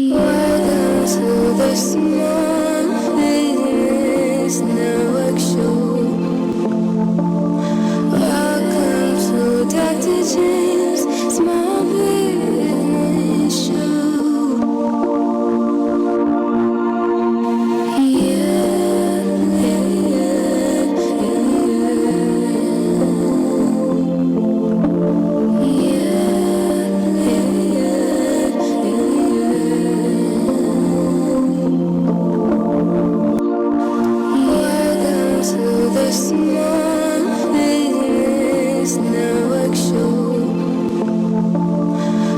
Welcome to the Small Business Network Show. Welcome to Dr. James' Small Business Show. The Small Business Network Show.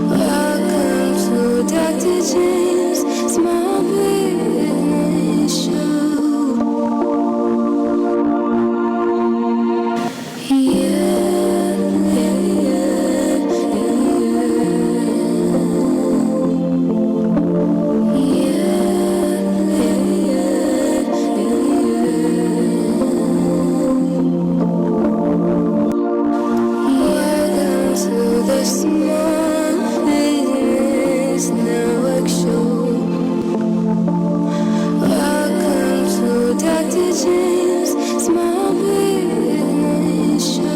Welcome to Dr. James' Small Business Show. The Small Business Network Show. Welcome to Dr. James' Small Business Show.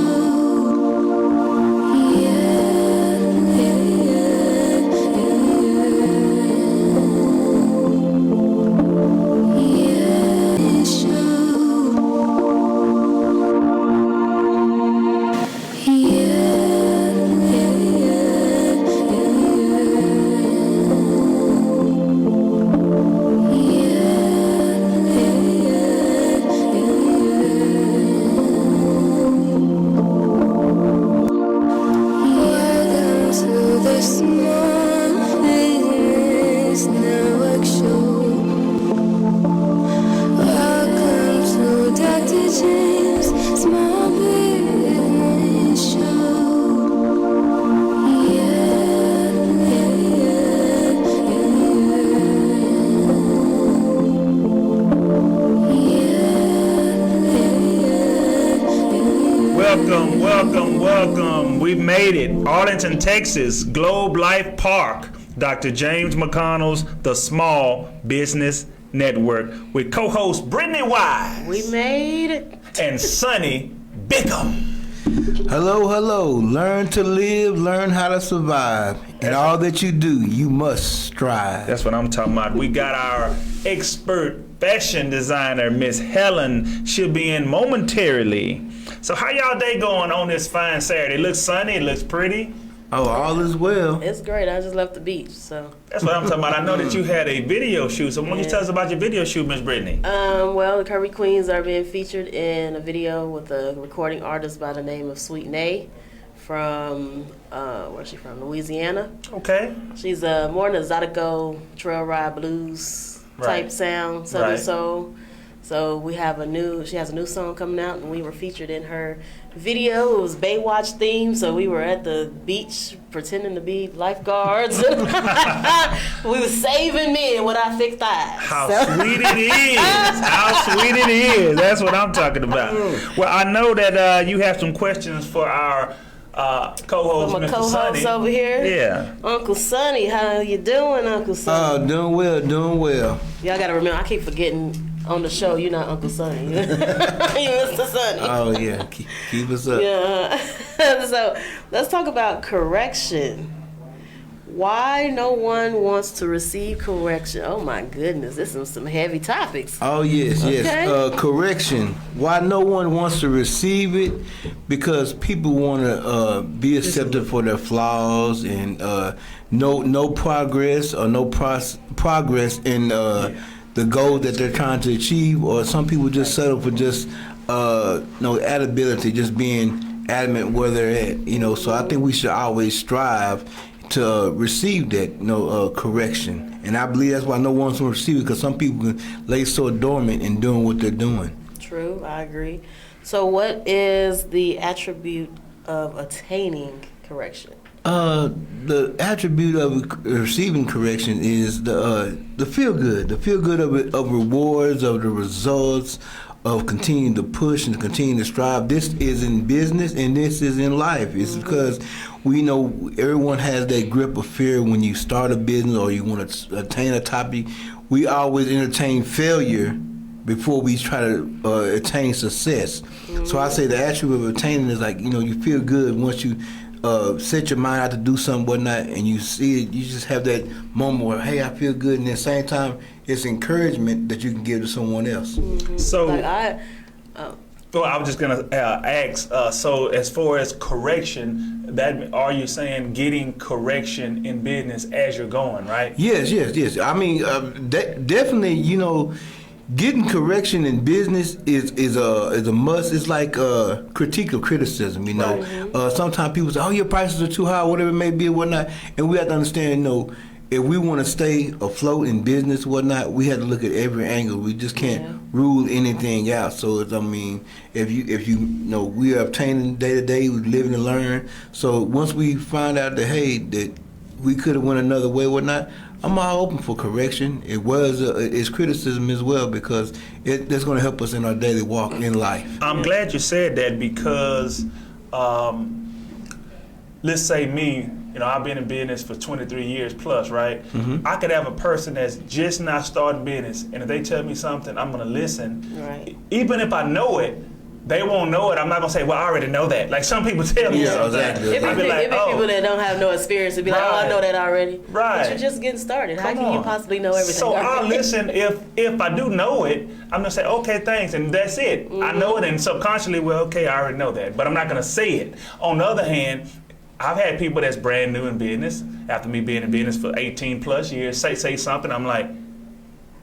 The Small Business Network Show. Welcome to Dr. James' Small Business Show. Welcome, welcome, welcome. We've made it. Arlington, Texas, Globe Life Park. Dr. James McConnell's The Small Business Network with co-host Brittany Wise. We made it. And Sonny Bickham. Hello, hello. Learn to live, learn how to survive. In all that you do, you must strive. That's what I'm talking about. We got our expert fashion designer, Miss Helen. She'll be in momentarily. So how y'all day going on this fine Saturday? It looks sunny, it looks pretty. Oh, all is well. It's great. I just left the beach, so. That's what I'm talking about. I know that you had a video shoot. So why don't you tell us about your video shoot, Miss Brittany? Well, the Curvy Queens are being featured in a video with a recording artist by the name of Sweet Nay from, where's she from? Louisiana. Okay. She's more in a Zydeco trail ride blues type sound, Southern soul. So she has a new song coming out, and we were featured in her video. It was Baywatch themed, so we were at the beach pretending to be lifeguards. We were saving men with our thick thighs. How sweet it is! How sweet it is! That's what I'm talking about. Well, I know that you have some questions for our co-host, my Mr. co-host Sonny. over here. Yeah. Uncle Sonny, how you doing, Uncle Sonny? Oh, doing well, doing well. Y'all gotta remember, I keep forgetting on the show, you're not Uncle Sonny. You Mr. Sonny. Oh, yeah. Keep us up. Yeah. So let's talk about correction. Why no one wants to receive correction? Oh my goodness, this is some heavy topics. Oh, yes, yes. Okay. Correction. Why no one wants to receive it? Because people want to be accepted for their flaws and no progress or no progress in the goal that they're trying to achieve, or some people just settle for just adaptability, just being adamant where they're at. So I think we should always strive to receive that correction, and I believe that's why no one's going to receive it, because some people can lay so dormant in doing what they're doing. True, I agree. So what is the attribute of attaining correction? The attribute of receiving correction is the feel good of rewards, of the results, of continuing to push and continue to strive. This is in business and this is in life. It's because we know everyone has that grip of fear when you start a business or you want to attain a topic. We always entertain failure before we try to attain success. So I say the attribute of attaining is like, you feel good once you set your mind out to do something, whatnot, and you see it, you just have that moment where, hey, I feel good, and at the same time, it's encouragement that you can give to someone else. So, Like well, I was just gonna ask. So, as far as correction, that are you saying getting correction in business as you're going, right? Yes. I mean, definitely, getting correction in business is a must. It's like critique of criticism. Sometimes people say, "Oh, your prices are too high," whatever it may be, or whatnot. And we have to understand, if we want to stay afloat in business, whatnot, we have to look at every angle. We just can't rule anything out. So, if you we are obtaining day to day, we live and learn. So once we find out that that we could have went another way, whatnot, I'm all open for correction. It's criticism as well because that's going to help us in our daily walk in life. I'm glad you said that because, let's say me, I've been in business for 23 years plus, right? I could have a person that's just not starting business, and if they tell me something, I'm going to listen. Right. Even if I know it, they won't know it. I'm not going to say, well, I already know that. Like some people tell me something. Exactly. It be people that don't have no experience to be like, I know that already. Right. But you're just getting started. How can you possibly know everything? So I'll listen. If I do know it, I'm going to say, okay, thanks, and that's it. I know it, and subconsciously, well, okay, I already know that. But I'm not going to say it. On the other hand, I've had people that's brand new in business, after me being in business for 18 plus years, say something, I'm like,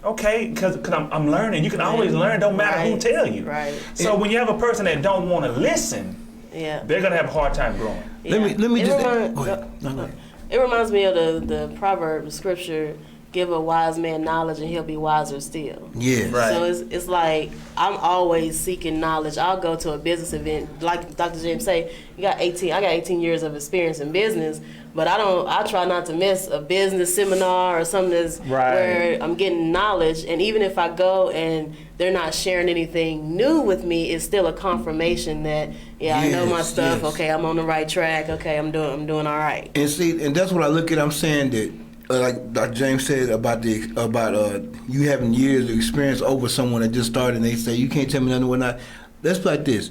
okay, because I'm learning. You can always learn, don't matter who tell you. Right. So when you have a person that don't want to listen, they're going to have a hard time growing. Yeah. Let me just... Go ahead. It reminds me of the proverb, the scripture, give a wise man knowledge and he'll be wiser still. Yeah. Right. So it's like I'm always seeking knowledge. I'll go to a business event, like Dr. James say, I got 18 years of experience in business, but I try not to miss a business seminar or something that's where I'm getting knowledge. And even if I go and they're not sharing anything new with me, it's still a confirmation that I know my stuff. Yes. Okay, I'm on the right track. Okay, I'm doing all right. And see, and that's what I look at. I'm saying that, like Dr. James said about you having years of experience over someone that just started, and they say you can't tell me nothing. Whatnot. Let's put it like this.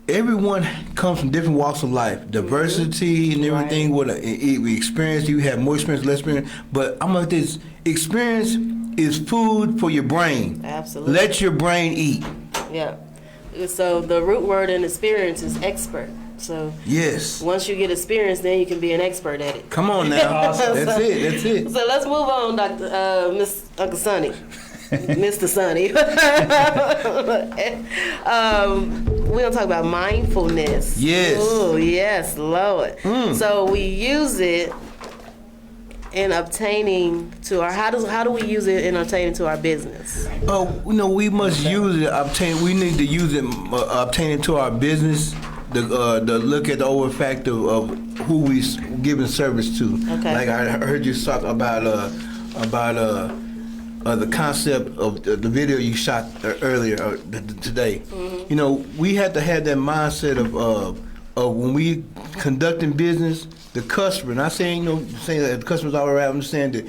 Everyone comes from different walks of life, diversity and everything. What we experience, you have more experience, less experience. But I'm like this: experience is food for your brain. Absolutely. Let your brain eat. Yeah. So the root word in experience is expert. So once you get experience, then you can be an expert at it. Come on now. That's it. So let's move on, Uncle Sonny. Mr. Sonny. We're going to talk about mindfulness. Yes. Oh, yes, Lord. So we use it in obtaining to our, how do we use it in obtaining to our business? We must use it, we need to use it obtaining to our business. The look at the over factor of who we giving service to. Okay. Like I heard you talk about the concept of the video you shot earlier today. Mm-hmm. We have to have that mindset of when we conducting business, the customer. And I saying that the customer's all right. I'm just saying that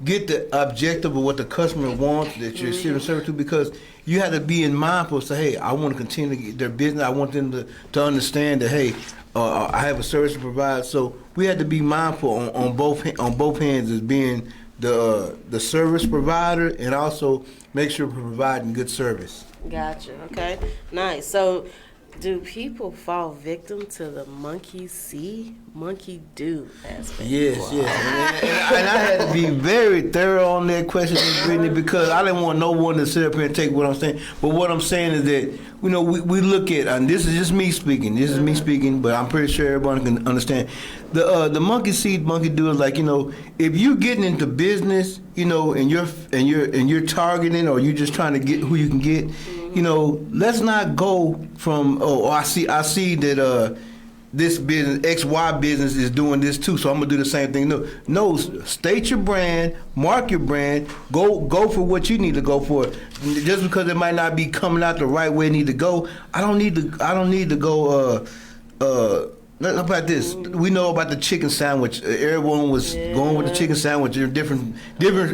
get the objective of what the customer wants that you're giving service to, because you have to be in mindful. Say, hey, I want to continue to get their business. I want them to understand that, hey, I have a service to provide. So we have to be mindful on both hands as being the service provider and also make sure we're providing good service. Gotcha. Okay. Nice. So, do people fall victim to the monkey see, monkey do aspect? Yes. And I had to be very thorough on that question, Brittany, because I didn't want no one to sit up here and take what I'm saying. But what I'm saying is that, we look at, and this is just me speaking, but I'm pretty sure everyone can understand. The monkey see, monkey do is like, if you're getting into business, and you're targeting, or you're just trying to get who you can get, let's not go from I see that this business, XY business, is doing this too, so I'm gonna do the same thing. No, state your brand, mark your brand, go for what you need to go for. Just because it might not be coming out the right way it need to go, I don't need to go. How about this? We know about the chicken sandwich. Everyone was going with the chicken sandwich in different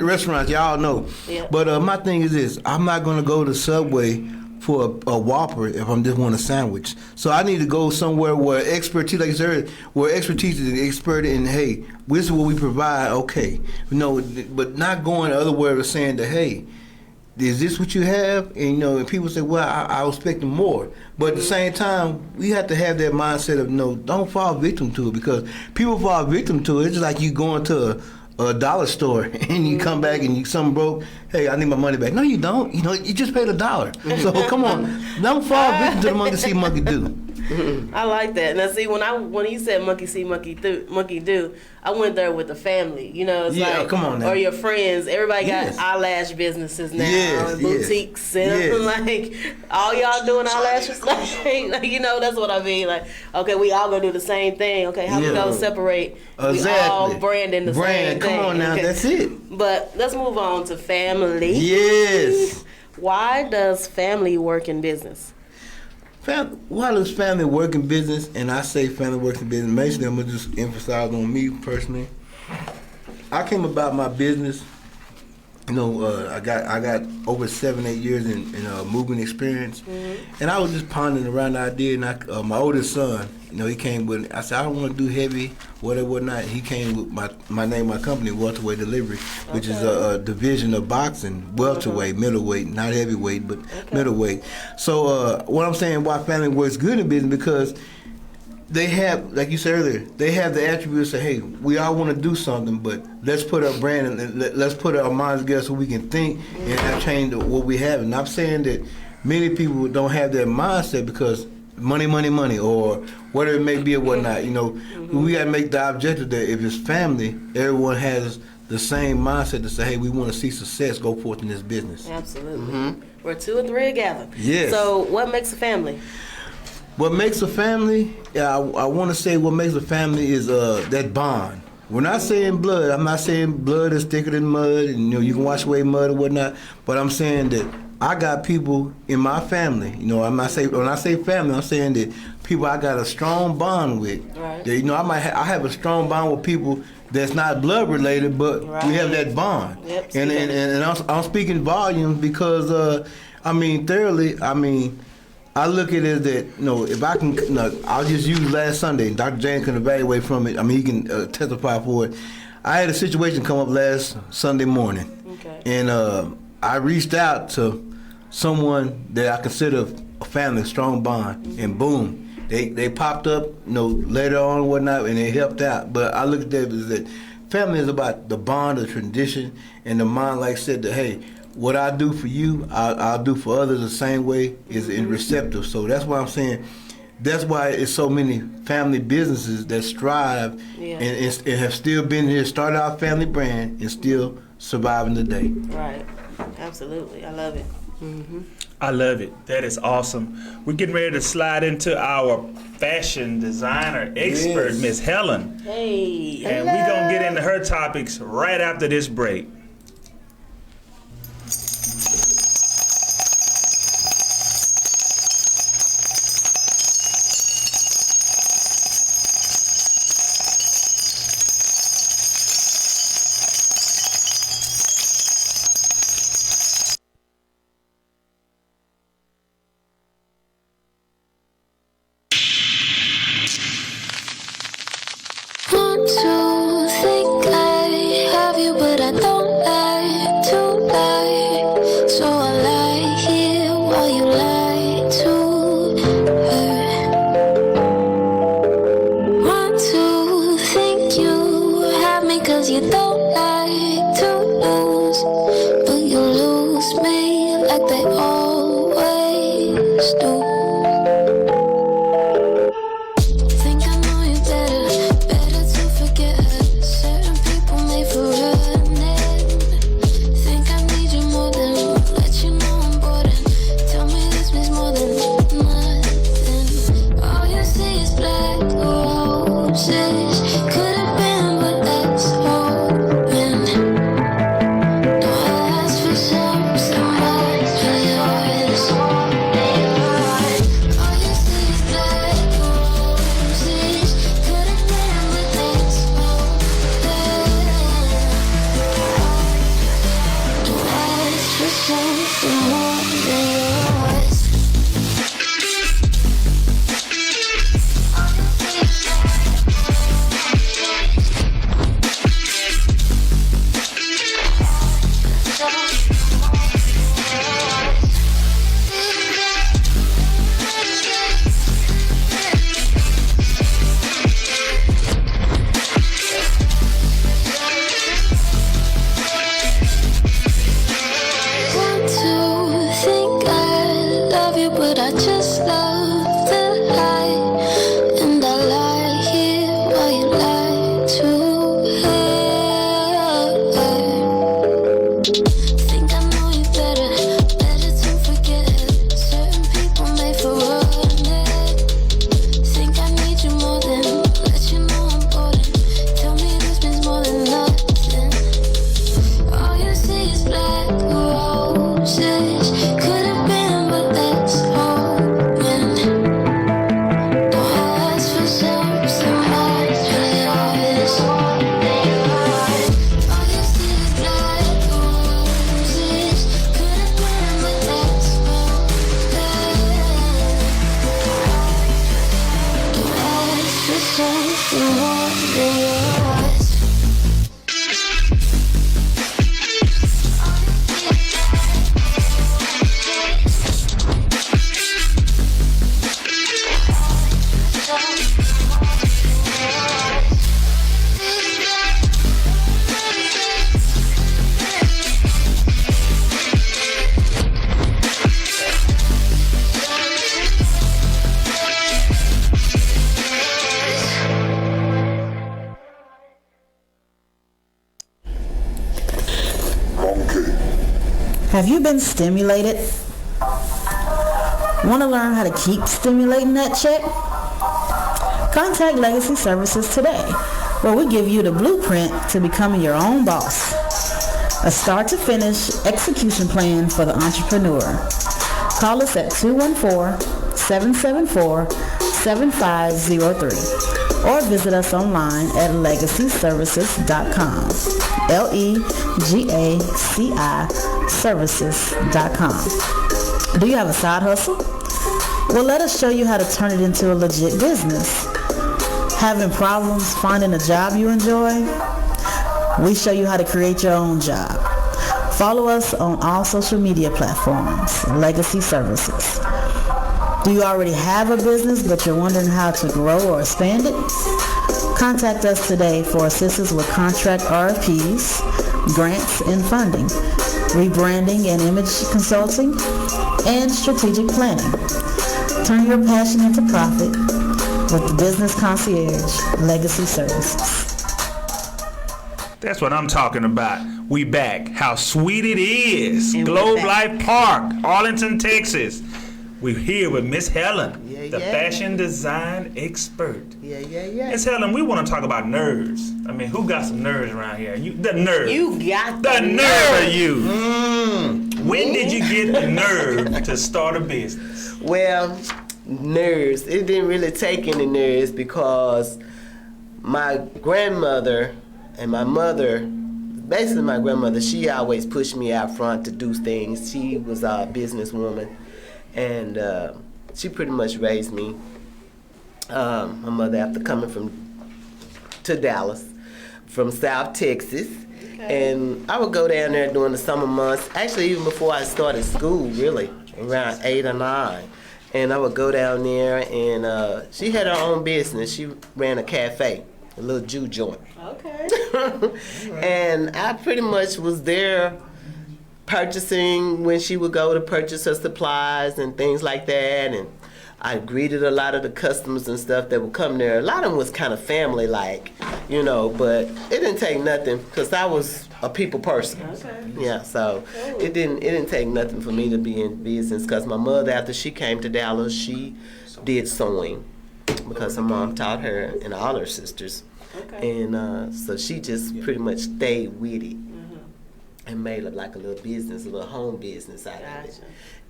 restaurants. Y'all know. Yeah. But my thing is this: I'm not gonna go to Subway for a Whopper if I'm just want a sandwich. So I need to go somewhere where expertise, like you said, where expertise is expert in, hey, this is what we provide, okay. But not going the other way of saying that, hey, is this what you have? And and people say, well, I was expecting more. But at the same time, we have to have that mindset of don't fall victim to it, because people fall victim to it. It's just like you going to a dollar store and you come back and something broke. Hey, I need my money back. No, you don't. You just paid $1. So come on, don't fall victim to the monkey see, monkey do. I like that. Now, see, when you said monkey see, monkey do, I went there with the family. It's like, come on now. Or your friends. Everybody got eyelash businesses now, and boutiques, and like all y'all doing eyelashes. That's what I mean. Like, okay, we all gonna do the same thing. Okay, how we gonna separate? Exactly. We all branding the same thing. Come on now, okay. That's it. But let's move on to family. Yes. Why does family work in business? Why does family work in business? And I say family works in business. Basically, I'm gonna just emphasize on me personally. I came about my business. I got over 7-8 years in moving experience, and I was just pondering around the idea. And my oldest son, he came with. I said I don't want to do heavy, whatnot. He came with my name, my company, Welterweight Delivery, which is a division of boxing, welterweight, middleweight, not heavyweight, but middleweight. So what I'm saying, why family works good in business, because they have, like you said earlier, they have the attributes of, hey, we all want to do something, but let's put our brand and let's put our minds together so we can think and change what we have. And I'm saying that many people don't have that mindset because money, or whatever it may be or whatnot. We got to make the objective that if it's family, everyone has the same mindset to say, hey, we want to see success go forth in this business. Absolutely. Where 2 or 3 are gathered. Yes. So what makes a family? What makes a family, I want to say what makes a family is that bond. We're not saying blood. I'm not saying blood is thicker than mud, and you can wash away mud or whatnot. But I'm saying that I got people in my family. When I say family, I'm saying that people I got a strong bond with. Right. That, I have a strong bond with people that's not blood related, but we have that bond. Yep, and I'm speaking volumes because thoroughly. I look at it that, if I can, I'll just use last Sunday. Dr. James can evaluate from it. He can testify for it. I had a situation come up last Sunday morning. Okay. And I reached out to someone that I consider a family, a strong bond. And boom, they popped up, later on and whatnot, and they helped out. But I look at that as that family is about the bond, the tradition, and the mind, like I said, that, hey, what I do for you, I'll do for others the same way, is receptive. So that's why I'm saying, that's why it's so many family businesses that strive and have still been here, started our family brand, and still surviving today. Right. Absolutely. I love it. I love it. That is awesome. We're getting ready to slide into our fashion designer expert, Miss Helen. Hey. And we're going to get into her topics right after this break. Want to think I have you, but I don't. roses. Could have been, but let's hoping. Don't ask for something more than yours. All you see is black roses. Could have been, but let's hoping. Don't ask for something more than yours. Want to think I love you, but I just love the lie. And I lie here while you lie to her. Think I know you better to forget. Certain people made for running. Think I need you more than let you know I'm bored. Tell me this means more than nothing. All you see is black roses. Could have been, but that's hoping. Don't ask for something more than yours. All you see is black roses. Could have been, but that's hoping. Don't ask for something more than yours. Have you been stimulated? Want to learn how to keep stimulating that check? Contact Legacy Services today, where we give you the blueprint to becoming your own boss. A start-to-finish execution plan for the entrepreneur. Call us at 214-774-7503 or visit us online at legacyservices.com. LEGACI services.com. Do you have a side hustle? Well, let us show you how to turn it into a legit business. Having problems finding a job you enjoy? We show you how to create your own job. Follow us on all social media platforms, Legacy Services. Do you already have a business but you're wondering how to grow or expand it? Contact us today for assistance with contract RFPs, grants and funding, rebranding and image consulting, and strategic planning. Turn your passion into profit with the Business Concierge Legacy Services. That's what I'm talking about. We back. How sweet it is. And Globe we're back. Life Park, Arlington, Texas. We're here with Miss Helen, the fashion design expert. Yeah. Miss Helen, we want to talk about nerves. I mean, who got some nerves around here? The nerve. You got the nerve of you. Mm. When did you get the nerve to start a business? Well, nerves. It didn't really take any nerves because my grandmother and my mother, basically my grandmother, she always pushed me out front to do things. She was a businesswoman, and she pretty much raised me. My mother, after coming to Dallas from South Texas, and I would go down there during the summer months, actually even before I started school, really, around 8 or 9. And I would go down there, and she had her own business. She ran a cafe, a little Jew joint. Okay. And I pretty much was there purchasing when she would go to purchase her supplies and things like that. And I greeted a lot of the customers and stuff that would come there. A lot of them was kind of family-like, you know, but it didn't take nothing because I was a people person. Okay. Yeah, so it didn't take nothing for me to be in business because my mother, after she came to Dallas, she did sewing. because her mom taught her and all her sisters. Okay. And so she just pretty much stayed with it and made it like a little business, a little home business out of it.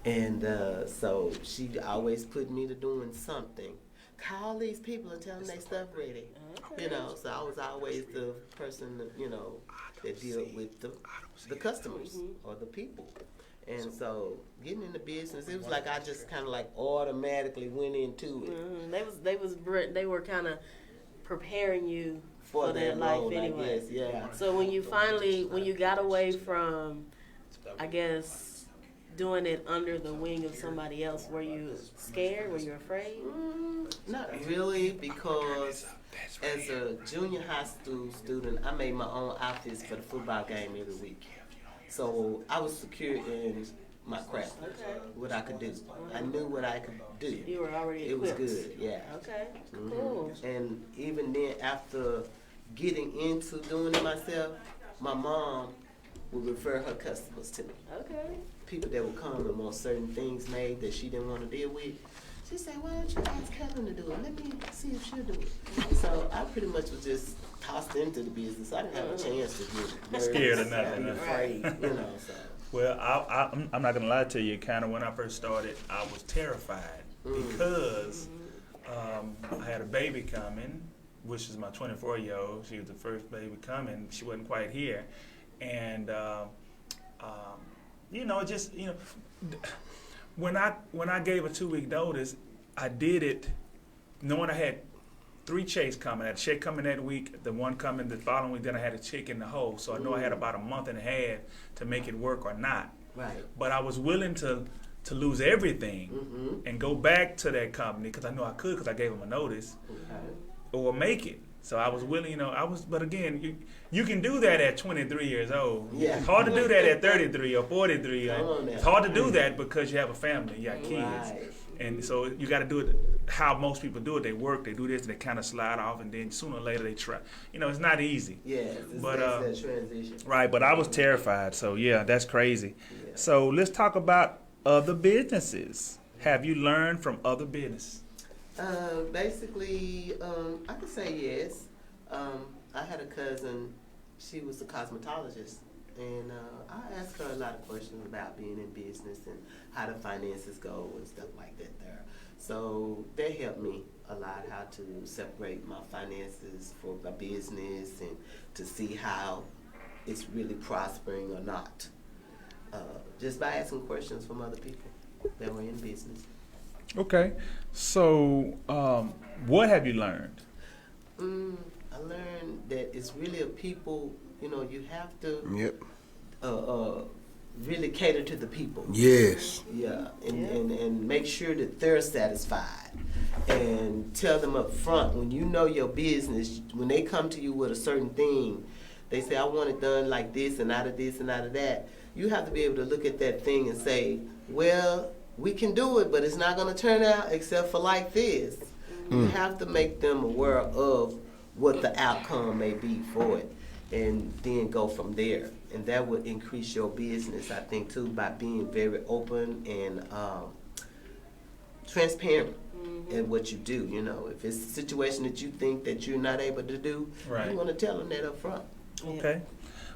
And so she always put me to doing something. Call these people and tell them they stuff ready. You know, so I was always the person that, you know, that deal with the customers or the people. And so getting in the business, it was like I just kind of like automatically went into it. They were kind of preparing you for that that life role, anyway. I guess, yeah. So when you got away from, I guess, doing it under the wing of somebody else, were you scared? Were you afraid? Not really, because as a junior high school student, I made my own outfits for the football game every week. So I was secure in my craft, what I could do. I knew what I could do. You were already It was equipped. good, yeah. Okay, cool. And even then, after getting into doing it myself, my mom would refer her customers to me. Okay. People that would come and want certain things made that she didn't want to deal with. She said, why don't you ask Helen to do it? Let me see if she'll do it. So I pretty much was just tossed into the business. I didn't have a chance to get nervous. Scared of nothing, and huh? afraid, you know. So. Well, I'm not gonna lie to you. Kind of when I first started, I was terrified because I had a baby coming, which is my 24-year-old. She was the first baby coming. She wasn't quite here, and when I gave a 2-week notice, I did it knowing I had 3 chicks coming. I had a chick coming that week, the one coming the following week, then I had a chick in the hole. So I know I had about a month and a half to make it work or not. Right. But I was willing to lose everything and go back to that company because I knew I could because I gave them a notice or make it. So I was willing, but again, you can do that at 23 years old. Yeah. It's hard to do that at 33 or 43. Come on now. It's hard to do that because you have a family, you got kids. Right. And so you got to do it how most people do it. They work, they do this, and they kind of slide off, and then sooner or later they try. It's not easy. Yeah, it's But, that transition. Right, but I was terrified. So, yeah, that's crazy. Yeah. So let's talk about other businesses. Have you learned from other business? Basically, I could say yes. I had a cousin, she was a cosmetologist, and I asked her a lot of questions about being in business and how the finances go and stuff like that there. So that helped me a lot, how to separate my finances for my business and to see how it's really prospering or not. Just by asking questions from other people that were in business. Okay. So what have you learned? I learned that it's really a people, you have to Yep. really cater to the people. Yes. Yeah, and make sure that they're satisfied. And tell them up front, when you know your business, when they come to you with a certain thing, they say, I want it done like this and out of this and out of that. You have to be able to look at that thing and say, well, we can do it, but it's not going to turn out except for like this. You have to make them aware of what the outcome may be for it, and then go from there. And that would increase your business, I think, too, by being very open and transparent in what you do. If it's a situation that you think that you're not able to do, Right. you want to tell them that up front. Okay.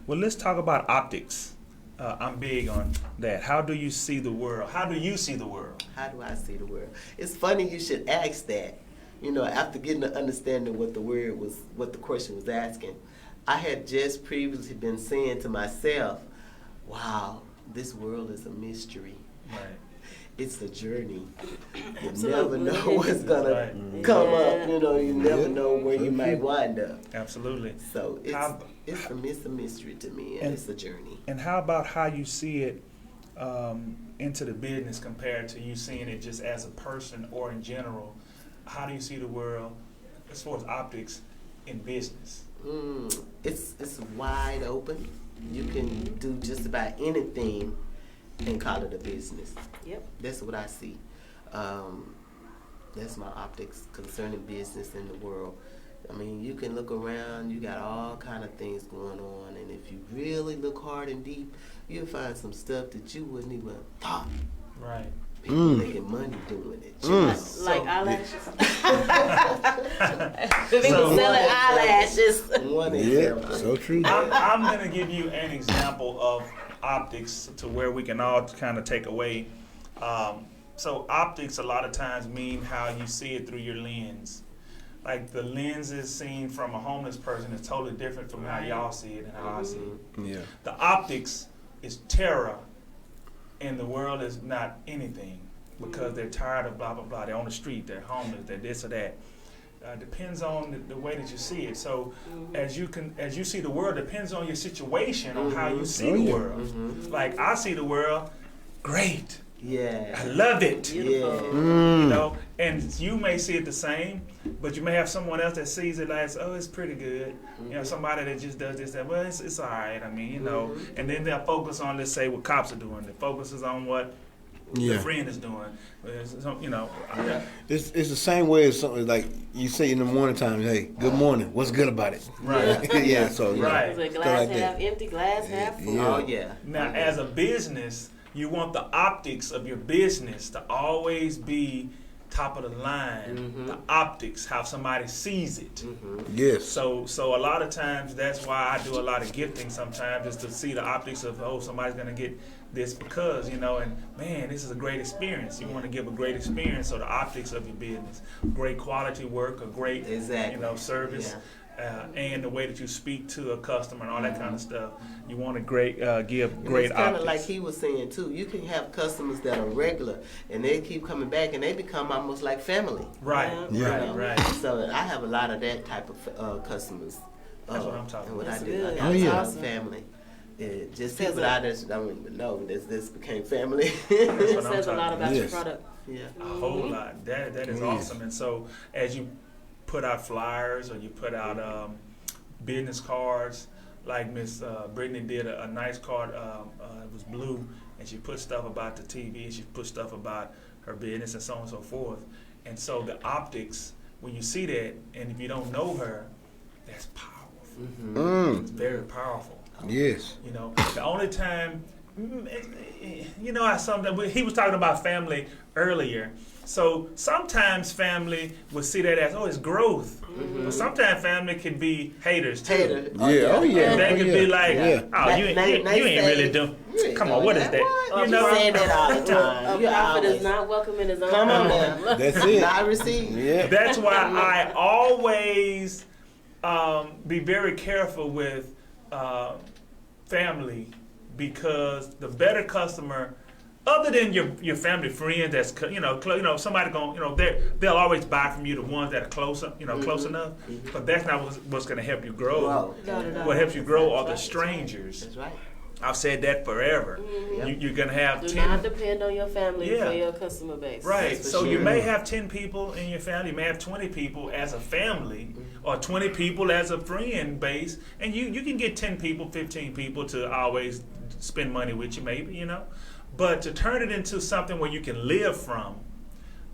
Well, let's talk about optics. I'm big on that. How do you see the world? How do you see the world? How do I see the world? It's funny you should ask that. After getting to understanding what the question was asking, I had just previously been saying to myself, wow, this world is a mystery. Right. It's a journey. You Absolutely. never know what's gonna Right. come up. You never know where you might wind up. Absolutely. So How- it's a mystery to me, and it's a journey. And how about how you see it into the business compared to you seeing it just as a person or in general? How do you see the world as far as optics in business? It's wide open. You can do just about anything and call it a business. Yep. That's what I see. That's my optics concerning business in the world. I mean, you can look around, you got all kind of things going on, and if you really look hard and deep, you'll find some stuff that you wouldn't even thought. Right. People making money doing it. Like eyelashes. People selling eyelashes. One Yeah, example. so true. I'm going to give you an example of optics to where we can all kind of take away. So optics a lot of times mean how you see it through your lens. Like the lenses seen from a homeless person is totally different from how y'all see it and how I see it. Yeah. The optics is terror, and the world is not anything because they're tired of blah, blah, blah. They're on the street, they're homeless, they're this or that. Depends on the way that you see it. So as you see the world, depends on your situation, on how you see the world. Like I see the world, great. Yeah. I love it. Yeah. You know, and you may see it the same, but you may have someone else that sees it like, oh, it's pretty good. You know, somebody that just does this, that, well, it's all right. I mean, you know, and then they'll focus on, let's say, what cops are doing. It focuses on what the friend is doing. You know, It's the same way as something like you say in the morning time, hey, good morning. What's good about it? right. Yeah, so yeah. Right. Is it Stuff glass like that. half empty, glass half full? Yeah. Oh yeah. Now, as a business, you want the optics of your business to always be top of the line. The optics, how somebody sees it. Yes. So a lot of times that's why I do a lot of gifting sometimes, is to see the optics of, oh, somebody's gonna get this because, you know, and man, this is a great experience. You want to give a great experience, so the optics of your business, great quality work, a great you know, service. And the way that you speak to a customer and all that kind of stuff, you want to give great It's kind optics. of like he was saying too. You can have customers that are regular, and they keep coming back, and they become almost like family. Right, Yeah. right. So I have a lot of that type of customers. That's what I'm talking and what about. I That's do, good. I Oh, got yeah. a lot of family. Just people I just don't even know. This became family. That's It what I'm says a lot talking about your Yes. product. Yeah. A whole lot. That is awesome. And so as you put out flyers or you put out business cards, like Miss Brittany did a nice card. It was blue, and she put stuff about the TV. She put stuff about her business and so on and so forth. And so the optics, when you see that, and if you don't know her, that's powerful. It's very powerful. Yes. You know, the only time, you know, he was talking about family earlier. So sometimes family will see that as, oh, it's growth. But sometimes family can be haters too. Hater. Yeah. Oh yeah. They Oh, could yeah. be like, Yeah. oh, you ain't really doing. Come on, what is that? You You know, say that all the A time. You prophet is always not welcome in his own come on home. now. That's it. Not receive. Yeah. that's why I always be very careful with family, because the better customer, other than your family friend, that's somebody going, they'll always buy from you the ones that are close enough. But that's not what's going to help you grow. Wow. No. What helps you grow are the strangers. That's right. I've said that forever. You're going to have Do 10. not depend on your family Yeah. for your customer base. Right. That's for So sure. you may have 10 people in your family, you may have 20 people as a family, or 20 people as a friend base, and you can get 10 people, 15 people to always spend money with you, maybe, you know. But to turn it into something where you can live from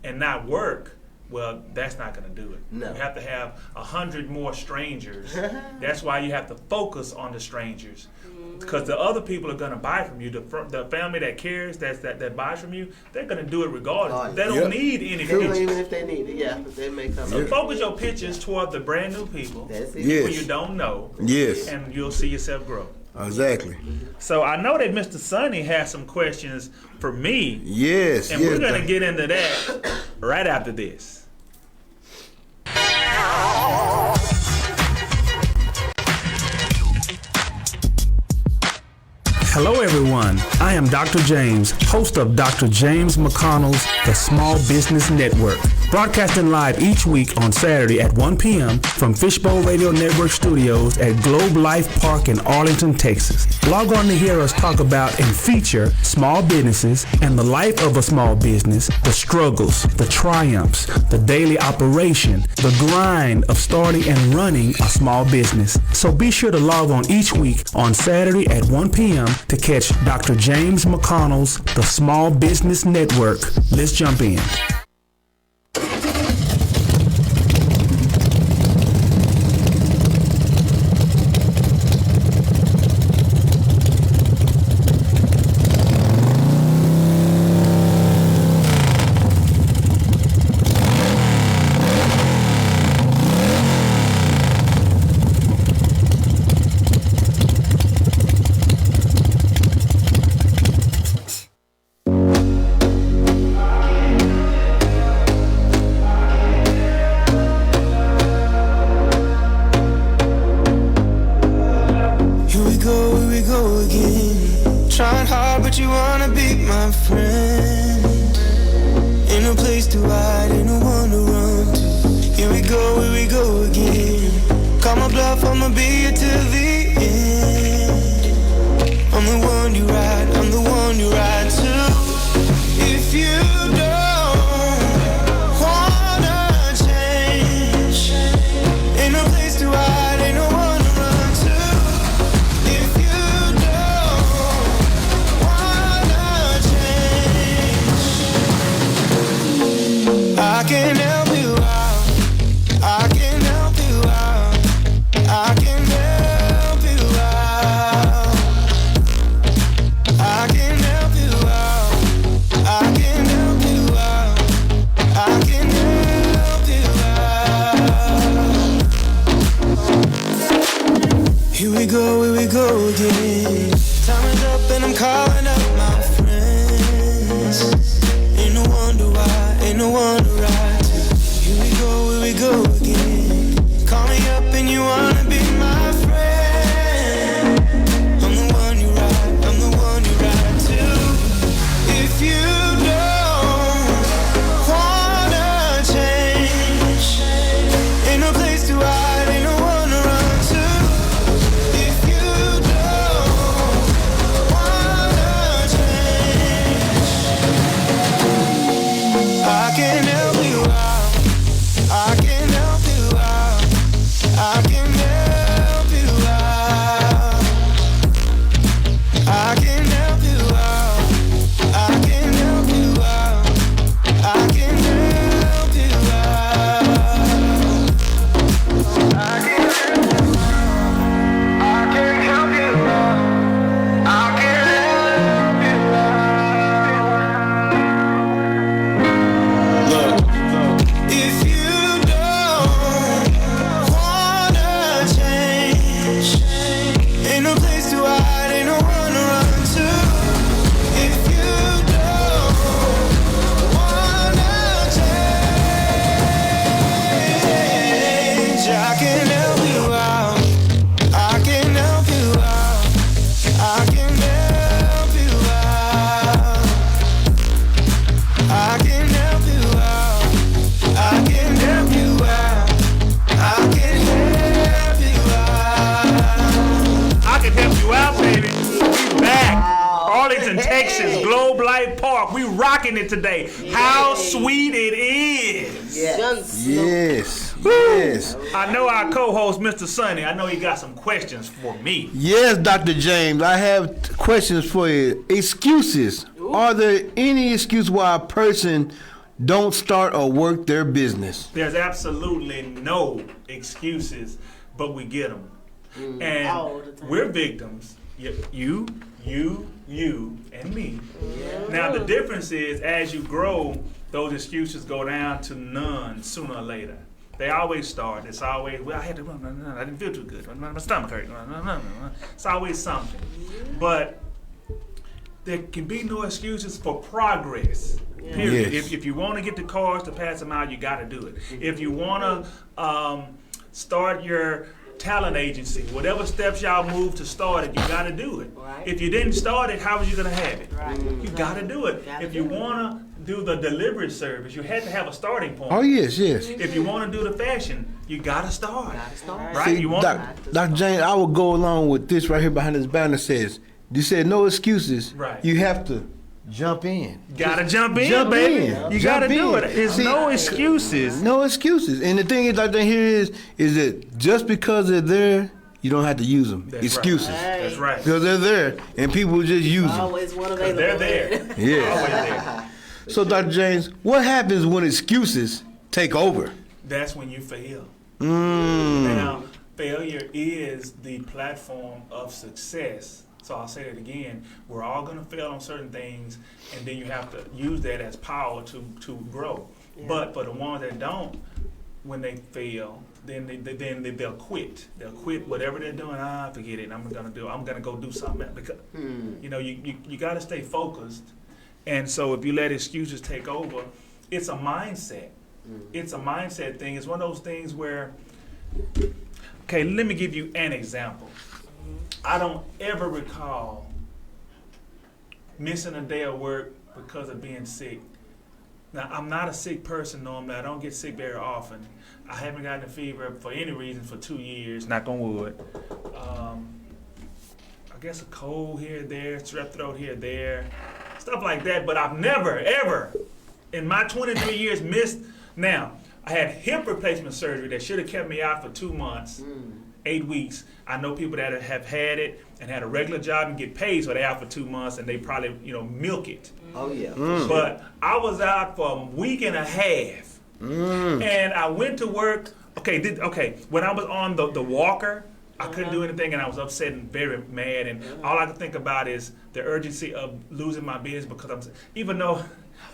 and not work, well, that's not going to do it. No. You have to have 100 more strangers. That's why you have to focus on the strangers. Because the other people are going to buy from you. The family that cares, that buys from you, they're going to do it regardless. They don't Yep. need any They don't even pictures. if they need it. Yeah, they may come. So focus your pictures toward the brand new people, That's it. Yeah. who you don't know, Yes. and you'll see yourself grow. Exactly. So I know that Mr. Sonny has some questions for me, Yes. and yes. we're going to get into that right after this. Hello, everyone. I am Dr. James, host of Dr. James McConnell's The Small Business Network, broadcasting live each week on Saturday at 1 p.m. from Fishbowl Radio Network Studios at Globe Life Park in Arlington, Texas. Log on to hear us talk about and feature small businesses and the life of a small business, the struggles, the triumphs, the daily operation, the grind of starting and running a small business. So be sure to log on each week on Saturday at 1 p.m. to catch Dr. James McConnell's The Small Business Network. Let's jump in. myself, I'ma be here till the end. I'm the one you ride, I'm the one you ride to. If you don't wanna change, ain't no place to hide, ain't no one to run to. If you don't wanna change, I can help you out, I can help you out, I can help you out, I can help you out, I can help you out, I can help you out. Here we go again. Time is up and I'm calling up my friends. Ain't no wonder why, ain't no wonder right. Here we go again. Call me up and you wanna be my friend. I'm the one you ride, I'm the one you ride to. If you don't wanna change, ain't no place to hide, ain't no one to run to. If you don't wanna change, I can help you out, I can help you out, I can help you out, I can help you out, I can help you out, I can help you out, I can help you out, I can help you out, I can help you out. Look. If you don't wanna change, ain't no place to hide, ain't no one to run to. If you don't wanna change, I can help you out, I can help you out, I can help you out, I can help you out, I can help you out, I can help you out. I can help you out, baby. We back. Arlington, Texas, Globe Life Park. We rocking it today. How sweet it is. Yes. Yes. Yes. I know our co-host, Mr. Sonny, I know he got some questions for me. Yes, Dr. James, I have questions for you. Excuses. Are there any excuse why a person don't start or work their business? There's absolutely no excuses, but we get them. All the And time. we're victims. You, and me. Now, the difference is as you grow, those excuses go down to none sooner or later. They always start. It's always, well, I had to run. I didn't feel too good. My stomach hurt. It's always something. But there can be no excuses for progress. Period. Yes. If you want to get the cars to pass them out, you got to do it. If you want to start your talent agency, whatever steps y'all move to start it, you got to do it. Right. If you didn't start it, how was you going to have it? Right. You got to do it. Gotta If you do it. want to do the delivery service, you had to have a starting point. Oh, yes, yes. If you want to do the fashion, you got to start. start. Right? See, You want Dr. James, I will go along with this right here behind this banner says, you said no excuses. Right. You have to jump in. Gotta jump in, Jump baby. in. You Jump gotta do in. it. It's See, no excuses. No excuses. And the thing is, Dr. Here is that just because they're there, you don't have to use them. That's Excuses. Right. That's right. Because they're there and people just use them. Always one available. They're there. Yeah. Always there. So, Dr. James, what happens when excuses take over? That's when you fail. Mm. Now, failure is the platform of success. So I'll say it again. We're all going to fail on certain things, and then you have to use that as power to grow. Yeah. But for the ones that don't, when they fail, then they'll quit. They'll quit whatever they're doing. Forget it. I'm gonna go do something else. Because you know you got to stay focused. And so if you let excuses take over, it's a mindset. It's a mindset thing. It's one of those things where, okay, let me give you an example. I don't ever recall missing a day of work because of being sick. Now, I'm not a sick person normally. I don't get sick very often. I haven't gotten a fever for any reason for 2 years, knock on wood. I guess a cold here and there, strep throat here and there, stuff like that. But I've never, ever, in my 23 years, missed. Now, I had hip replacement surgery that should have kept me out for 2 months, 8 weeks. I know people that have had it and had a regular job and get paid, so they're out for 2 months and they probably, milk it. Oh, yeah. But I was out for a week and a half. And I went to work. When I was on the walker, I couldn't do anything, and I was upset and very mad. And all I could think about is the urgency of losing my business, because even though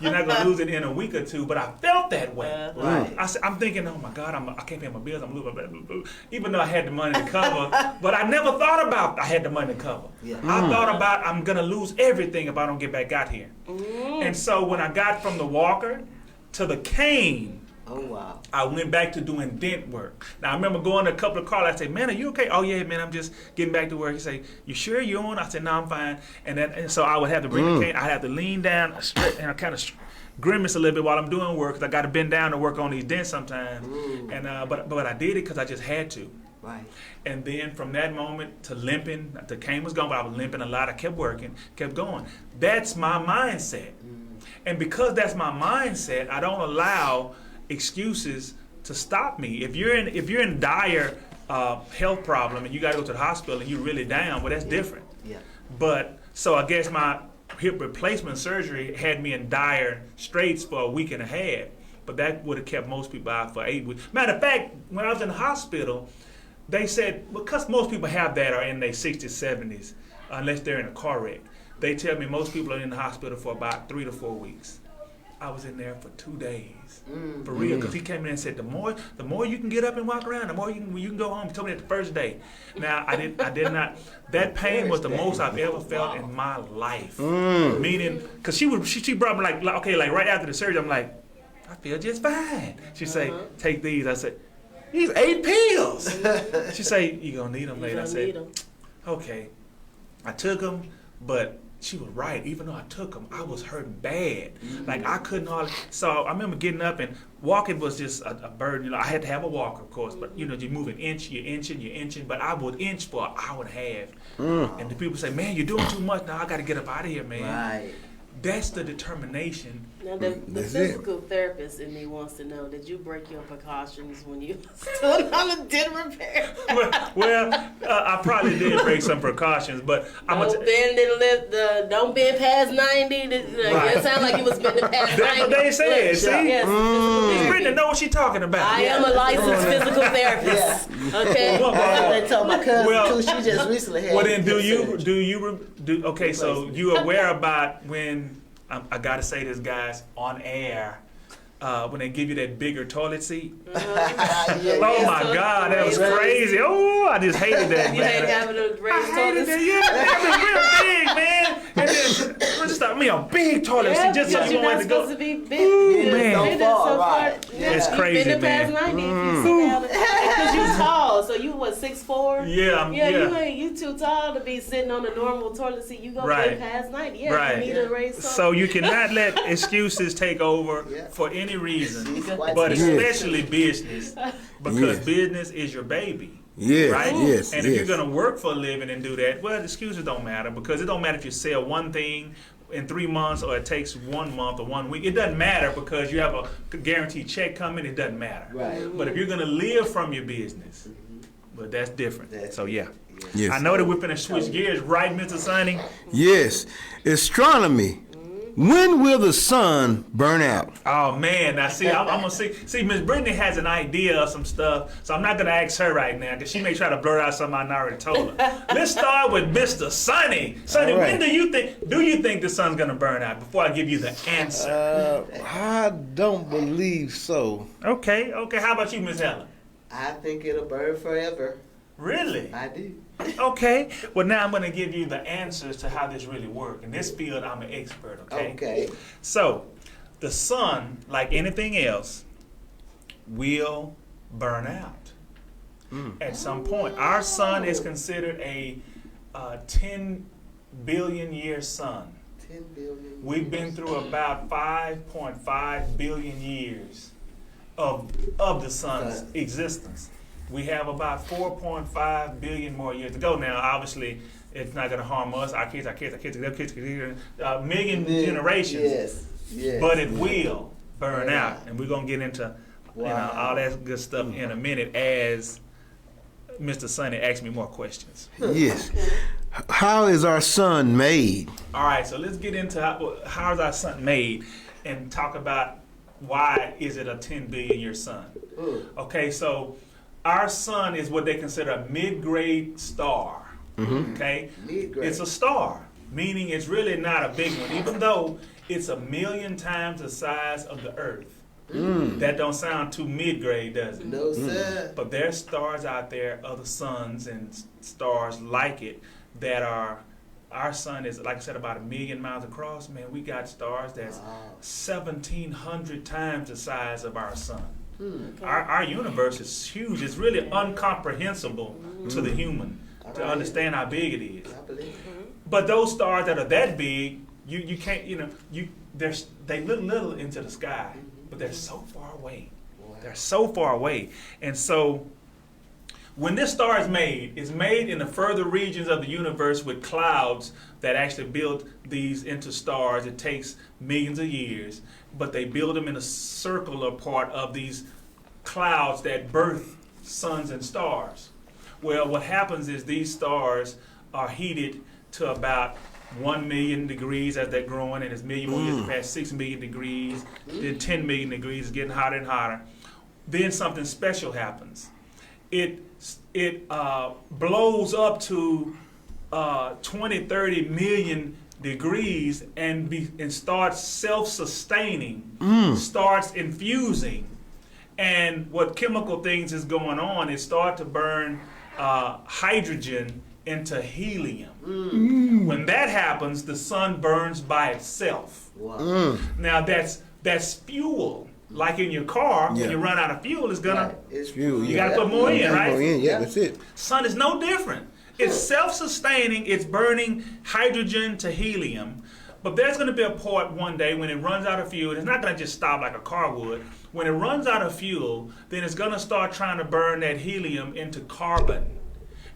you're not gonna lose it in a week or two, but I felt that way. Right. I'm thinking, oh my God, I can't pay my bills. I'm losing, even though I had the money to cover. But I never thought about I had the money to cover. Yeah. I thought about I'm gonna lose everything if I don't get back out here. And so when I got from the walker to the cane, Oh, wow. I went back to doing dent work. Now, I remember going to a couple of cars. I said, man, are you okay? Oh, yeah, man, I'm just getting back to work. He say, you sure you're on? I said, no, I'm fine. And so I would have to bring the cane. I have to lean down straight, and I kind of grimace a little bit while I'm doing work, because I got to bend down to work on these dents sometimes. And but I did it because I just had to. Right. And then from that moment to limping, the cane was gone, but I was limping a lot. I kept working, kept going. That's my mindset. And because that's my mindset, I don't allow excuses to stop me. If you're in dire health problem and you got to go to the hospital and you're really down, well, that's different. Yeah. But so I guess my hip replacement surgery had me in dire straits for a week and a half. But that would have kept most people out for 8 weeks. Matter of fact, when I was in the hospital, they said, because most people have that are in their 60s, 70s, unless they're in a car wreck. They tell me most people are in the hospital for about 3 to 4 weeks. I was in there for 2 days, for real, because he came in and said, the more you can get up and walk around, the more you can go home. He told me that the first day. Now, I did not, that pain was the most I've ever felt in my life. Meaning, because she brought me like right after the surgery, I'm like, I feel just fine. She say, take these. I said, these 8 pills. She say, you gonna need them later. I said, okay. I took them, but she was right. Even though I took them, I was hurting bad. Like I couldn't hardly. So I remember getting up, and walking was just a burden. I had to have a walker, of course, but you move an inch, you're inching. But I would inch for an hour and a half. And the people say, man, you're doing too much. Now I got to get up out of here, man. Right. That's the determination. Now, the physical therapist in me wants to know, did you break your precautions when you stood on a dent repair? I probably did break some precautions, but don't bend past 90. It sounded like you was bending past 90. That's what they said, see? Yes, Brittany know what she's talking about. I am a licensed physical therapist. Okay? They told my cousin, too, she just recently had. Well, then okay, so you aware about when, I gotta say this, guys, on air, when they give you that bigger toilet seat. Oh my God, that was crazy. Oh, I just hated that, You man. ain't having a raised toilet seat? That was real big, man. And then just me a big toilet seat, just so you you're not wanted to go. supposed to be big. Ooh, man. So far, Right. It's crazy, you man. past 90 if you sit down. Because you're tall, so you 6'4"? Yeah. You too tall to be sitting on a normal toilet seat. You go Right. past 90. Yeah, Right. you need a raised toilet. So you cannot let excuses take over for any reason, but especially business, because business is your baby. Yes, Right? yes, And yes. if you're going to work for a living and do that, well, excuses don't matter, because it don't matter if you sell one thing in 3 months or it takes 1 month or 1 week. It doesn't matter, because you have a guaranteed check coming. It doesn't matter. Right. But if you're going to live from your business, but that's different. So yeah. Yes. I know that we're finna switch gears, right, Mr. Sonny? Yes. Astronomy. When will the sun burn out? Oh man, now see, I'm gonna see. Miss Brittany has an idea of some stuff, so I'm not gonna ask her right now, because she may try to blurt out something I already told her. Let's start with Mr. Sonny. Sonny, right. when do you think the sun's gonna burn out? Before I give you the answer. I don't believe so. Okay. How about you, Miss Helen? I think it'll burn forever. Really? I do. Okay. Well, now I'm gonna give you the answers to how this really works. In this field, I'm an expert. Okay. So, the sun, like anything else, will burn out at some point. Our sun is considered a 10 billion year sun. 10 billion. We've been through about 5.5 billion years of the sun's existence. We have about 4.5 billion more years to go. Now, obviously, it's not going to harm us, our kids, a million generations. Yes. But it will burn out, and we're going to get into all that good stuff in a minute as Mr. Sonny asks me more questions. Yes. How is our sun made? All right, so let's get into how is our sun made and talk about why is it a 10 billion year sun. Okay, so our sun is what they consider a mid-grade star. Okay, Mid-grade. it's a star, meaning it's really not a big one, even though it's 1,000,000 times the size of the Earth. That don't sound too mid-grade, does it? No, sir. But there's stars out there, other suns and stars like it, that are, our sun is, like I said, about 1,000,000 miles across. Man, we got stars that's 1,700 times the size of our sun. Our universe is huge. It's really incomprehensible to the human to understand how big it is. I believe. But those stars that are that big, you can't, they look little into the sky, but they're so far away. They're so far away. And so when this star is made, it's made in the further regions of the universe with clouds that actually build these into stars. It takes millions of years, but they build them in a circular part of these clouds that birth suns and stars. Well, what happens is these stars are heated to about 1 million degrees as they're growing, and as million more years past 6 million degrees, then 10 million degrees, it's getting hotter and hotter. Then something special happens. It blows up to 20, 30 million degrees and starts self-sustaining, starts infusing. And what chemical things is going on is start to burn hydrogen into helium. When that happens, the sun burns by itself. Now that's fuel. Like in your car, when you run out of fuel, it's gonna. It's fuel. You gotta put more in, right? Yeah, that's it. Sun is no different. It's self-sustaining. It's burning hydrogen to helium. But there's going to be a point one day when it runs out of fuel. It's not going to just stop like a car would. When it runs out of fuel, then it's going to start trying to burn that helium into carbon.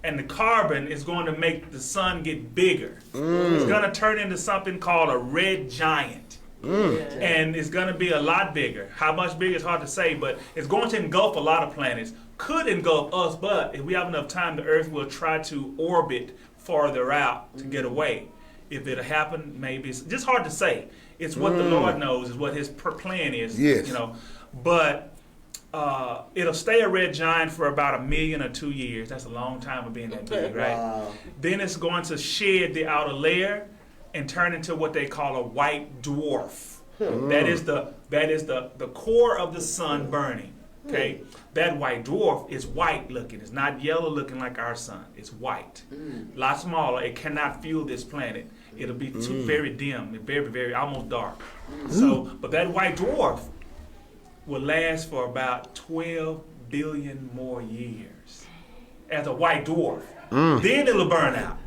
And the carbon is going to make the sun get bigger. It's going to turn into something called a red giant. And it's going to be a lot bigger. How much bigger is hard to say, but it's going to engulf a lot of planets. Could engulf us, but if we have enough time, the Earth will try to orbit farther out to get away. If it'll happen, maybe it's just hard to say. It's what the Lord knows, is what His plan is. Yes. But it'll stay a red giant for about 1 million or 2 years. That's a long time of being that big, right? Wow. Then it's going to shed the outer layer and turn into what they call a white dwarf. That is the core of the sun burning. Okay, that white dwarf is white looking. It's not yellow looking like our sun. It's white, a lot smaller. It cannot fuel this planet. It'll be too very dim, very, very almost dark. So, but that white dwarf will last for about 12 billion more years as a white dwarf. Then it'll burn out.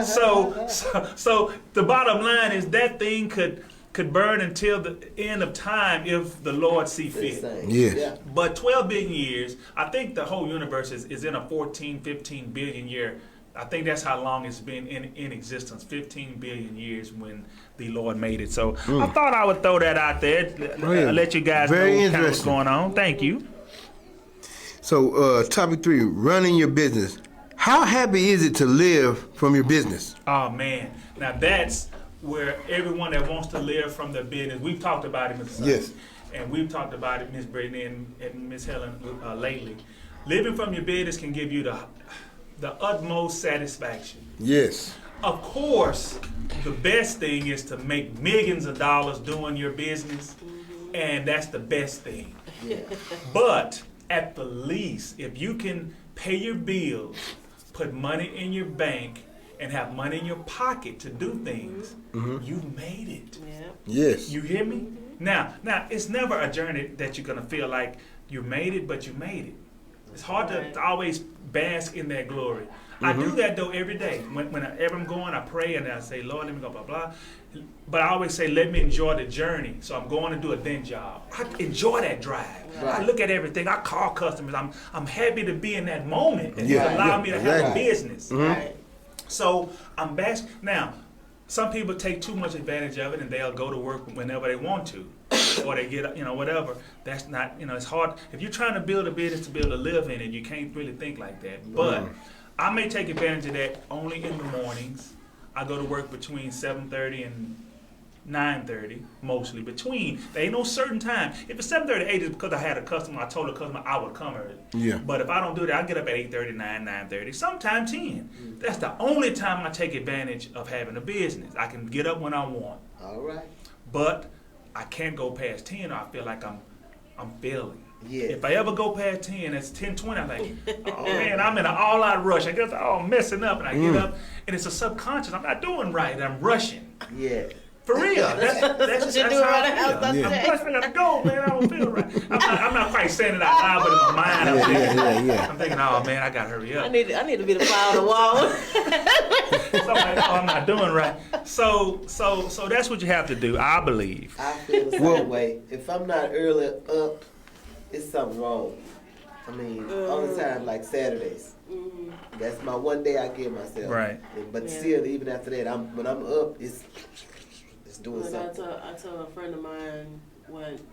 So the bottom line is that thing could burn until the end of time if the Lord see fit. Yes. Yeah. But 12 billion years, I think the whole universe is in a 14, 15 billion year. I think that's how long it's been in existence, 15 billion years when the Lord made it. So I thought I would throw that out there, let you guys Very know kind of what's interesting. going on. Thank you. So, topic 3, running your business. How happy is it to live from your business? Oh, man. Now that's where everyone that wants to live from their business, we've talked about it, Mr. Sonny. Yes. And we've talked about it, Ms. Brittany and Ms. Helen, lately. Living from your business can give you the utmost satisfaction. Yes. Of course, the best thing is to make millions of dollars doing your business, and that's the best thing. But at the least, if you can pay your bills, put money in your bank, and have money in your pocket to do things, you've made it. Yes. You hear me? Now, it's never a journey that you're going to feel like you made it, but you made it. It's hard to always bask in that glory. I do that though every day. Whenever I'm going, I pray and I say, Lord, let me go, blah, blah. But I always say, let me enjoy the journey. So I'm going to do a then job. I enjoy that drive. Right. I look at everything. I call customers. I'm happy to be in that moment. And allow me to have a business. Right. So I'm back. Now, some people take too much advantage of it and they'll go to work whenever they want to. Or they get, whatever. That's not, it's hard. If you're trying to build a business to be able to live in it, you can't really think like that. But I may take advantage of that only in the mornings. I go to work between 7:30 and 9:30, mostly. There ain't no certain time. If it's 7:30 to 8, it's because I had a customer. I told the customer I would come early. Yeah. But if I don't do that, I get up at 8:30, 9:30, sometimes 10. That's the only time I take advantage of having a business. I can get up when I want. All right. But I can't go past 10 or I feel like I'm failing. Yeah. If I ever go past 10, it's 10:20, I'm like, oh man, I'm in an all-out rush. I guess I'm messing up, and I get up, and it's a subconscious. I'm not doing right, and I'm rushing. Yeah. For real. That's what you do around the house. I'm rushing. I gotta go, man. I don't feel right. I'm not quite saying it out loud, but in my mind, I'm thinking, oh man, I gotta hurry up. I need to be the fly on the wall. So I'm like, oh, I'm not doing right. So that's what you have to do, I believe. I feel the same way. If I'm not early up, it's something wrong. I mean, all the time, like Saturdays. That's my one day I give myself. Right. But still, even after that, when I'm up, it's doing something. I told a friend of mine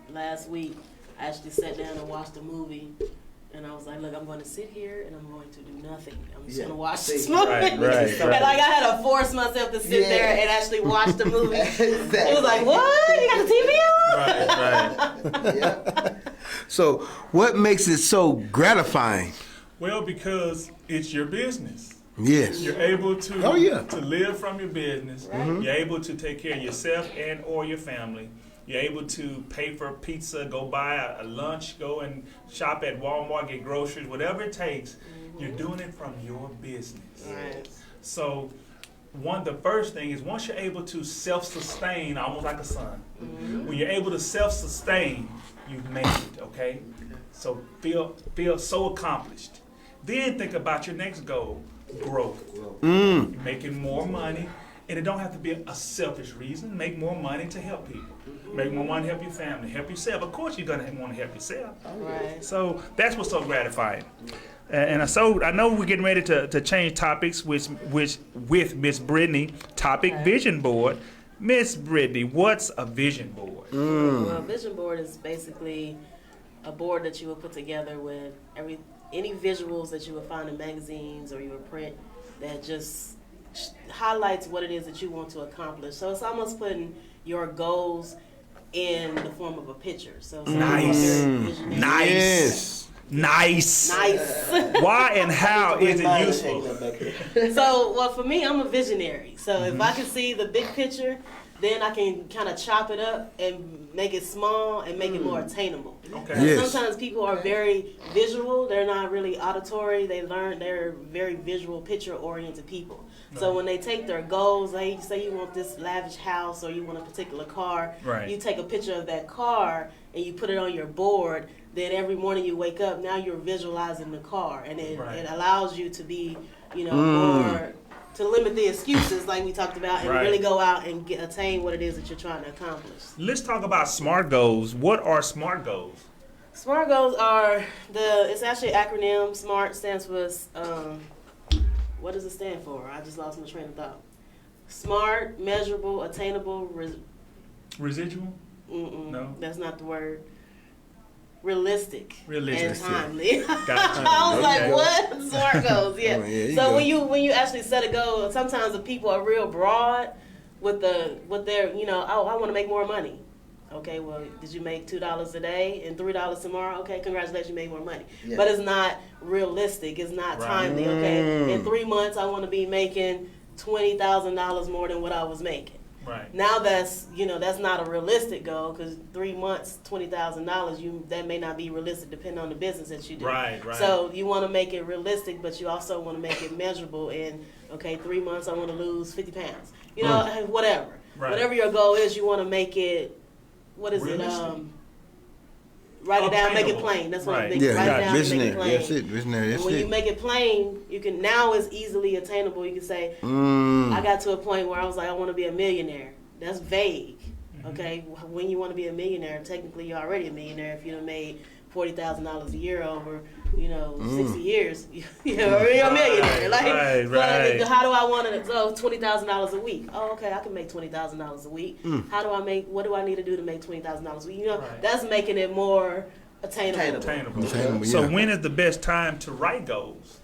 last week, I actually sat down and watched a movie. And I was like, look, I'm going to sit here and I'm going to do nothing. I'm just going to watch this movie. Right. And I had to force myself to sit there and actually watch the movie. Exactly. It was like, what? You got the TV on? Right. So what makes it so gratifying? Well, because it's your business. Yes. You're able to live from your business. Right. You're able to take care of yourself and or your family. You're able to pay for pizza, go buy a lunch, go and shop at Walmart, get groceries, whatever it takes. You're doing it from your business. Right. So the first thing is once you're able to self-sustain, almost like a son, when you're able to self-sustain, you've made it, okay? So feel so accomplished. Then think about your next goal, growth. You're making more money, and it don't have to be a selfish reason. Make more money to help people. Make more money to help your family, help yourself. Of course you're going to want to help yourself. Right. So that's what's so gratifying. And so I know we're getting ready to change topics with Miss Brittany. Vision board. Miss Brittany, what's a vision board? Well, a vision board is basically a board that you will put together with any visuals that you will find in magazines or you will print that just highlights what it is that you want to accomplish. So it's almost putting your goals in the form of a picture. So nice. Why and how is it useful? So, well, for me, I'm a visionary. So if I can see the big picture, then I can kind of chop it up and make it small and make it more attainable. Okay. Sometimes people are very visual. They're not really auditory. They're very visual, picture-oriented people. Right. So when they take their goals, like say you want this lavish house or you want a particular car, you take a picture of that car and you put it on your board. Then every morning you wake up, now you're visualizing the car, and it allows you to be, more to limit the excuses like we talked about and really go out and attain what it is that you're trying to accomplish. Let's talk about SMART goals. What are SMART goals? SMART goals are it's actually an acronym. SMART stands for, what does it stand for? I just lost my train of thought. SMART, measurable, attainable, residual? No. That's not the word. Realistic and timely. Gotcha. I was like, what? SMART goals, So when you actually set a goal, sometimes the people are real broad with their, I want to make more money. Okay, well, did you make $2 a day and $3 tomorrow? Okay, congratulations, you made more money. Yeah. But it's not realistic. It's not timely. Okay, in 3 months, I want to be making $20,000 more than what I was making. Right. Now that's not a realistic goal because 3 months, $20,000, that may not be realistic depending on the business that you do. Right. So you want to make it realistic, but you also want to make it measurable. In 3 months, I want to lose 50 pounds. Whatever. Right. Whatever your goal is, you want to make it. What is realistic. Write it down, make it Obtainable. plain. That's what I'm Right. thinking. Yeah, Write it yeah, down, and make it visionary. plain. That's it, visionary. That's When you it. make it plain, you can now it's easily attainable. You can say, I got to a point where I was like, I want to be a millionaire. That's vague. Okay, when you want to be a millionaire, technically you're already a millionaire if you done made $40,000 a year over, 60 years. You're already a millionaire. Right. But how do I want to? So $20,000 a week. Oh, okay, I can make $20,000 a week. How do I make? What do I need to do to make $20,000 a week? That's making it more attainable. Attainable. So when is the best time to write goals?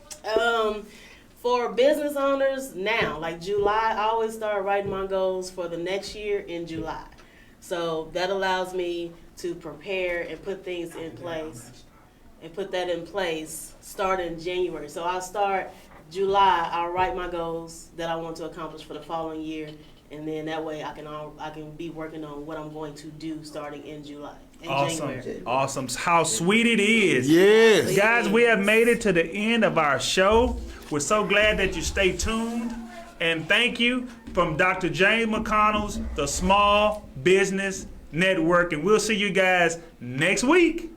For business owners now, like July, I always start writing my goals for the next year in July. So that allows me to prepare and put things in place and put that in place starting January. So I'll start July, I'll write my goals that I want to accomplish for the following year. And then that way I can be working on what I'm going to do starting in July. January. Awesome. How sweet it is. Yes. Guys, we have made it to the end of our show. We're so glad that you stay tuned. And thank you from Dr. James McConnell's The Small Business Network. And we'll see you guys next week.